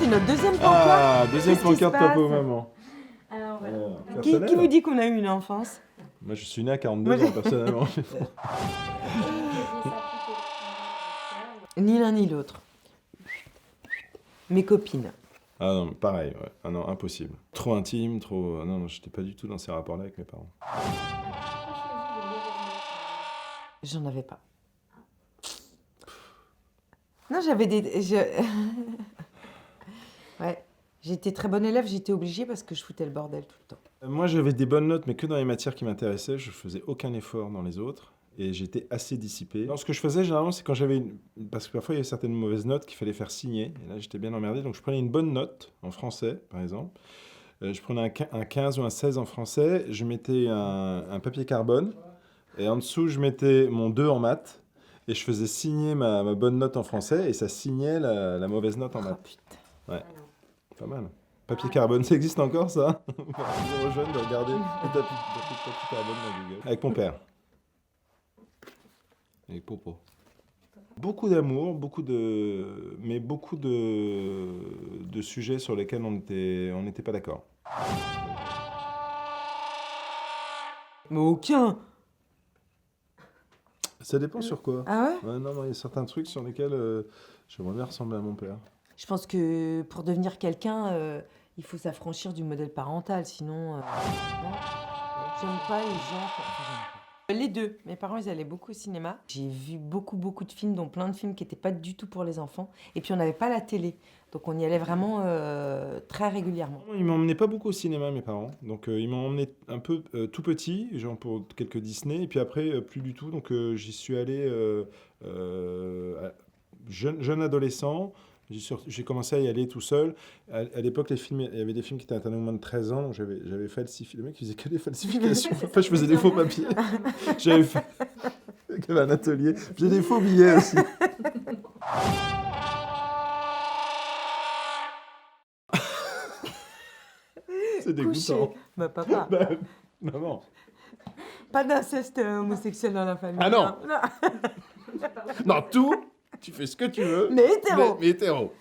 c'est notre deuxième pancarte. Ah, deuxième Qu'est-ce qui se pancarte papa passe ou maman. Alors voilà. Qui vous dit qu'on a eu une enfance? Moi, je suis né à 42 Moi, ans, personnellement. Ni l'un ni l'autre. Mes copines. Ah non, pareil, ouais. Ah non, impossible. Trop intime, trop... Non, non, j'étais pas du tout dans ces rapports-là avec mes parents. J'en avais pas. Non, j'avais ouais. J'étais très bonne élève, j'étais obligée parce que je foutais le bordel tout le temps. Moi, j'avais des bonnes notes, mais que dans les matières qui m'intéressaient. Je faisais aucun effort dans les autres. Et j'étais assez dissipé. Alors, ce que je faisais, généralement, c'est quand j'avais parce que parfois, il y avait certaines mauvaises notes qu'il fallait faire signer. Et là, j'étais bien emmerdé. Donc, je prenais une bonne note en français, par exemple. Je prenais un 15 ou un 16 en français. Je mettais un papier carbone. Et en dessous, je mettais mon 2 en maths. Et je faisais signer ma bonne note en français. Et ça signait la mauvaise note en Oh maths. putain. Ouais, pas mal. Papier carbone, ça existe encore, ça? Je aux jeunes de regarder le papier carbone dans Google. Avec mon père. Avec Popo. Beaucoup d'amour, mais beaucoup de sujets sur lesquels on n'était pas d'accord. Mais aucun. Ça dépend sur quoi. Ah ouais? Ouais, non, il y a certains trucs sur lesquels j'aimerais bien ressembler à mon père. Je pense que pour devenir quelqu'un, il faut s'affranchir du modèle parental, sinon... non. J'aime pas les gens... Enfin, j'aime pas. Les deux. Mes parents, ils allaient beaucoup au cinéma. J'ai vu beaucoup de films, dont plein de films qui n'étaient pas du tout pour les enfants. Et puis, on n'avait pas la télé. Donc, on y allait vraiment très régulièrement. Ils m'emmenaient pas beaucoup au cinéma, mes parents. Donc, ils m'ont emmené un peu tout petit, genre pour quelques Disney. Et puis après, plus du tout. Donc, j'y suis allé jeune adolescent. J'ai commencé à y aller tout seul. À l'époque, il y avait des films qui étaient interdits aux moins de 13 ans, donc j'avais falsifié. Le mec, il faisait que des falsifications. Enfin, je faisais des faux papiers. J'avais fait il y avait un atelier. Je faisais des faux billets aussi. C'est dégoûtant. Couché. Bah, papa. Bah, maman. Pas d'inceste homosexuel dans la famille. Ah non. Non. Dans tout, tu fais ce que tu veux. Mais hétéro. Mais hétéro.